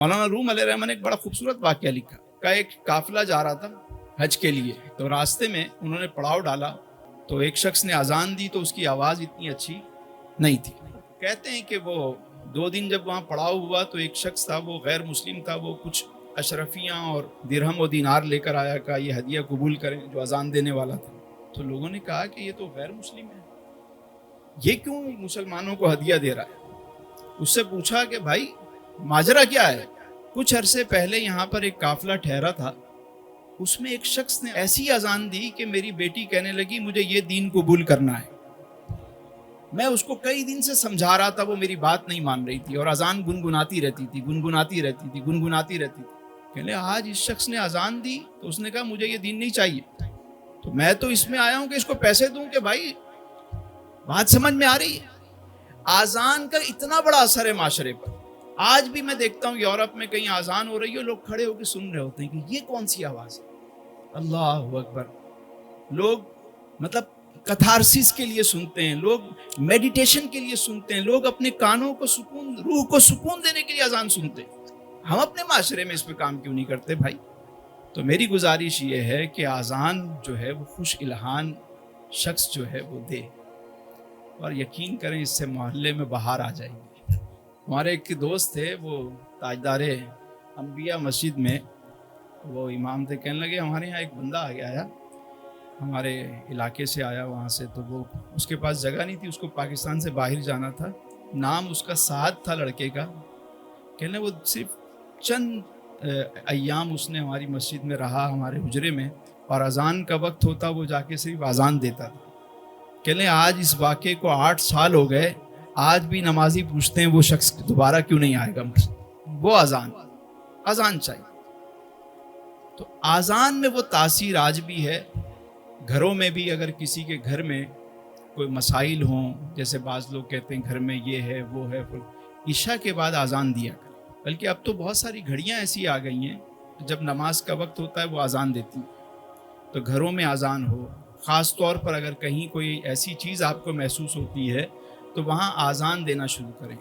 مولانا روم علیہ الرحمٰن نے ایک بڑا خوبصورت واقعہ لکھا کہ ایک قافلہ جا رہا تھا حج کے لیے، تو راستے میں انہوں نے پڑاؤ ڈالا تو ایک شخص نے اذان دی تو اس کی آواز اتنی اچھی نہیں تھی۔ کہتے ہیں کہ وہ 2 دن جب وہاں پڑاؤ ہوا تو ایک شخص تھا، وہ غیر مسلم تھا، وہ کچھ اشرفیاں اور درہم و دینار لے کر آیا کہ یہ ہدیہ قبول کریں، جو اذان دینے والا تھا۔ تو لوگوں نے کہا کہ یہ تو غیر مسلم ہے، یہ کیوں مسلمانوں کو ہدیہ دے رہا ہے؟ اس سے پوچھا کہ بھائی ماجرا کیا ہے؟ کچھ عرصے پہلے یہاں پر ایک قافلہ ٹھہرا تھا، اس میں ایک شخص نے ایسی اذان دی کہ میری بیٹی کہنے لگی مجھے یہ دین قبول کرنا ہے۔ میں اس کو کئی دن سے سمجھا رہا تھا، وہ میری بات نہیں مان رہی تھی اور اذان گنگناتی رہتی تھی گنگناتی رہتی تھی گنگناتی رہتی تھی۔ کہنے آج اس شخص نے اذان دی تو اس نے کہا مجھے یہ دین نہیں چاہیے، تو میں تو اس میں آیا ہوں کہ اس کو پیسے دوں کہ بھائی بات سمجھ میں آ رہی ہے۔ اذان کا اتنا بڑا اثر ہے معاشرے پر۔ آج بھی میں دیکھتا ہوں یورپ میں کہیں اذان ہو رہی ہے، لوگ کھڑے ہو کے سن رہے ہوتے ہیں کہ یہ کون سی آواز ہے۔ اللہ اکبر۔ لوگ مطلب کتھارسس کے لیے سنتے ہیں، لوگ میڈیٹیشن کے لیے سنتے ہیں، لوگ اپنے کانوں کو سکون، روح کو سکون دینے کے لیے اذان سنتے ہیں۔ ہم اپنے معاشرے میں اس پہ کام کیوں نہیں کرتے بھائی؟ تو میری گزارش یہ ہے کہ اذان جو ہے وہ خوش الہان شخص جو ہے وہ دے، اور یقین کریں اس سے محلے میں بہار آ جائے گی۔ ہمارے ایک دوست تھے، وہ تاجدار انبیاء مسجد میں وہ امام تھے، کہنے لگے ہمارے یہاں ایک بندہ آ گیا، ہمارے علاقے سے آیا وہاں سے، تو وہ اس کے پاس جگہ نہیں تھی، اس کو پاکستان سے باہر جانا تھا، نام اس کا سعد تھا لڑکے کا۔ کہنے وہ صرف چند ایام اس نے ہماری مسجد میں رہا، ہمارے حجرے میں، اور اذان کا وقت ہوتا وہ جا کے صرف اذان دیتا تھا۔ کہنے آج اس واقعے کو 8 سال ہو گئے، آج بھی نمازی پوچھتے ہیں وہ شخص دوبارہ کیوں نہیں آئے گا، وہ اذان چاہیے۔ تو اذان میں وہ تاثیر آج بھی ہے۔ گھروں میں بھی اگر کسی کے گھر میں کوئی مسائل ہوں، جیسے بعض لوگ کہتے ہیں گھر میں یہ ہے وہ ہے، عشاء کے بعد اذان دیا کریں، بلکہ اب تو بہت ساری گھڑیاں ایسی آ گئی ہیں جب نماز کا وقت ہوتا ہے وہ اذان دیتی ہیں، تو گھروں میں اذان ہو۔ خاص طور پر اگر کہیں کوئی ایسی چیز آپ کو محسوس ہوتی ہے تو وہاں اذان دینا شروع کریں۔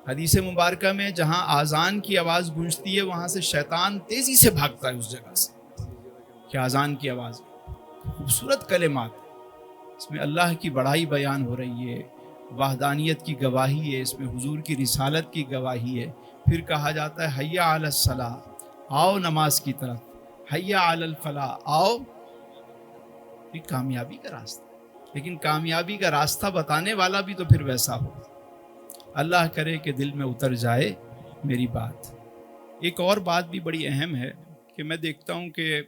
حدیث مبارکہ میں جہاں اذان کی آواز گونجتی ہے وہاں سے شیطان تیزی سے بھاگتا ہے اس جگہ سے، کہ اذان کی آواز۔ خوبصورت کلمات، اس میں اللہ کی بڑائی بیان ہو رہی ہے، وحدانیت کی گواہی ہے، اس میں حضور کی رسالت کی گواہی ہے۔ پھر کہا جاتا ہے حیا علی الصلاۃ، آؤ نماز کی طرف، حیا علی الفلاح، آؤ۔ یہ کامیابی کا راستہ، لیکن کامیابی کا راستہ بتانے والا بھی تو پھر ویسا ہو۔ اللہ کرے کہ دل میں اتر جائے میری بات۔ ایک اور بات بھی بڑی اہم ہے کہ میں دیکھتا ہوں کہ